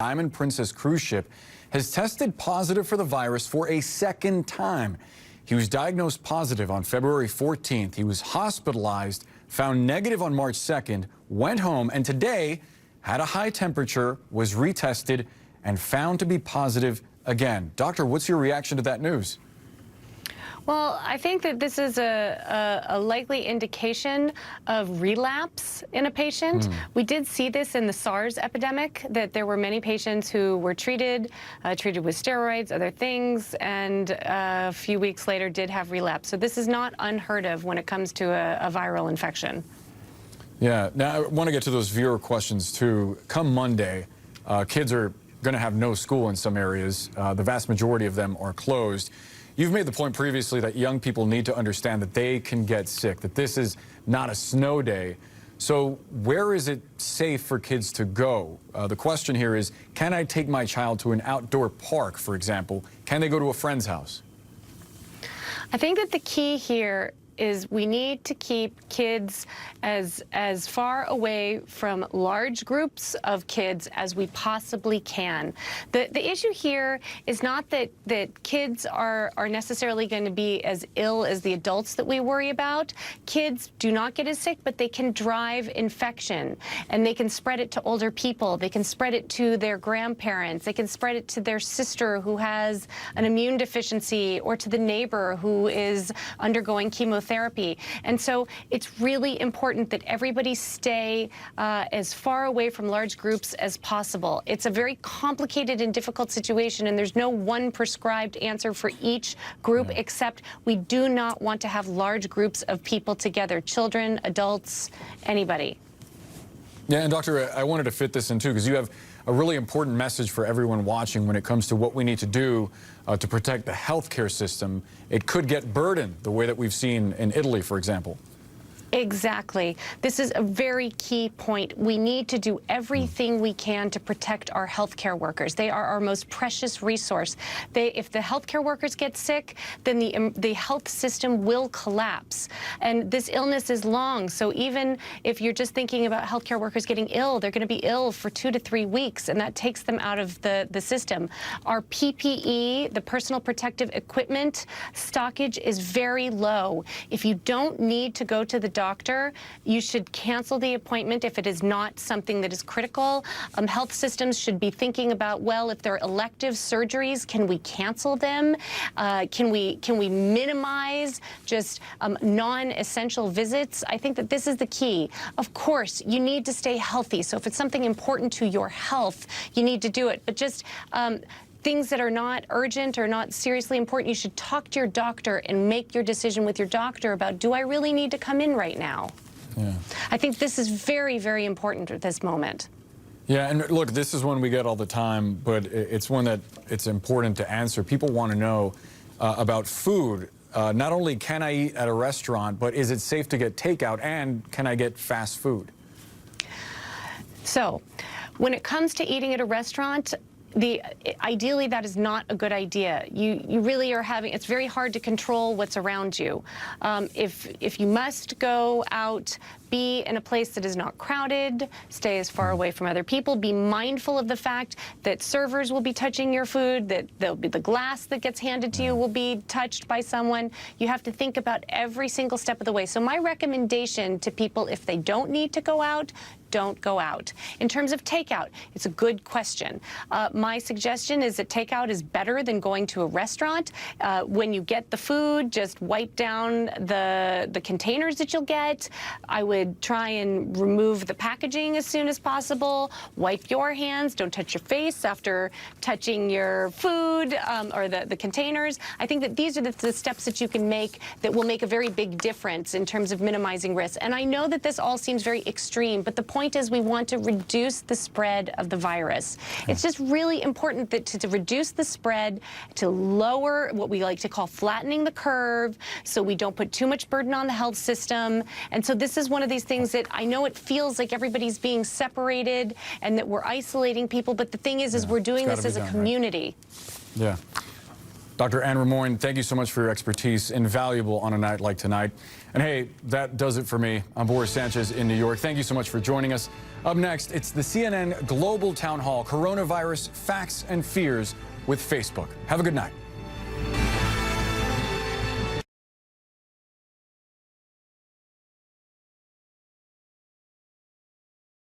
Diamond Princess cruise ship has tested positive for the virus for a second time. He was diagnosed positive on February 14th. He was hospitalized, found negative on March 2nd, went home, and today had a high temperature, was retested, and found to be positive again. Doctor, what's your reaction to that news? Well, I think that this is a likely indication of relapse in a patient. We did see this in the SARS epidemic, that there were many patients who were treated with steroids, other things, and a few weeks later did have relapse. So this is not unheard of when it comes to a viral infection. Yeah, now I want to get to those viewer questions too. Come Monday, kids are going to have no school in some areas. The vast majority of them are closed. You've made the point previously that young people need to understand that they can get sick, that this is not a snow day. So where is it safe for kids to go? The question here is, can I take my child to an outdoor park, for example? Can they go to a friend's house? I think that the key here is we need to keep kids as far away from large groups of kids as we possibly can. The issue here is not that kids are necessarily going to be as ill as the adults that we worry about. Kids do not get as sick, but they can drive infection, and they can spread it to older people. They can spread it to their grandparents. They can spread it to their sister who has an immune deficiency, or to the neighbor who is undergoing chemotherapy. And so it's really important that everybody stay as far away from large groups as possible. It's a very complicated and difficult situation, and there's no one prescribed answer for each group, except we do not want to have large groups of people together, children, adults, anybody. Yeah, and Doctor, I wanted to fit this in too, because you have a really important message for everyone watching when it comes to what we need to do to protect the healthcare system. It could get burdened the way that we've seen in Italy, for example. Exactly. This is a very key point. We need to do everything we can to protect our healthcare workers. They are our most precious resource. If the healthcare workers get sick, then the health system will collapse. And this illness is long, so even if you're just thinking about healthcare workers getting ill, they're going to be ill for 2 to 3 weeks, and that takes them out of the system. Our PPE, the personal protective equipment stockage, is very low. If you don't need to go to the doctor, you should cancel the appointment if it is not something that is critical. Health systems should be thinking about, well, if they're elective surgeries, can we cancel them? Can we minimize just non-essential visits? I think that this is the key. Of course, you need to stay healthy. So if it's something important to your health, you need to do it. But just things that are not urgent or not seriously important, you should talk to your doctor and make your decision with your doctor about, do I really need to come in right now? Yeah. I think this is very, very important at this moment. Yeah, and look, this is one we get all the time, but it's one that it's important to answer. People want to know about food. Not only can I eat at a restaurant, but is it safe to get takeout, and can I get fast food? So, when it comes to eating at a restaurant, ideally that is not a good idea. You really are it's very hard to control what's around you. If you must go out, be in a place that is not crowded, stay as far away from other people, be mindful of the fact that servers will be touching your food, that there'll be the glass that gets handed to you will be touched by someone. You have to think about every single step of the way. So my recommendation to people, if they don't need to go out, don't go out. In terms of takeout, it's a good question. My suggestion is that takeout is better than going to a restaurant. When you get the food, just wipe down the containers that you'll get. I would try and remove the packaging as soon as possible. Wipe your hands. Don't touch your face after touching your food or the containers. I think that these are the steps that you can make that will make a very big difference in terms of minimizing risk. And I know that this all seems very extreme, but the point is we want to reduce the spread of the virus. It's just really important that to reduce the spread, to lower what we like to call flattening the curve, so we don't put too much burden on the health system. And so this is one of these things that I know it feels like everybody's being separated and that we're isolating people, but the thing is we're doing this as a community. Right? Yeah. Dr. Anne Rimoin, thank you so much for your expertise, invaluable on a night like tonight. And hey, that does it for me. I'm Boris Sanchez in New York. Thank you so much for joining us. Up next, it's the CNN Global Town Hall, Coronavirus Facts and Fears with Facebook. Have a good night.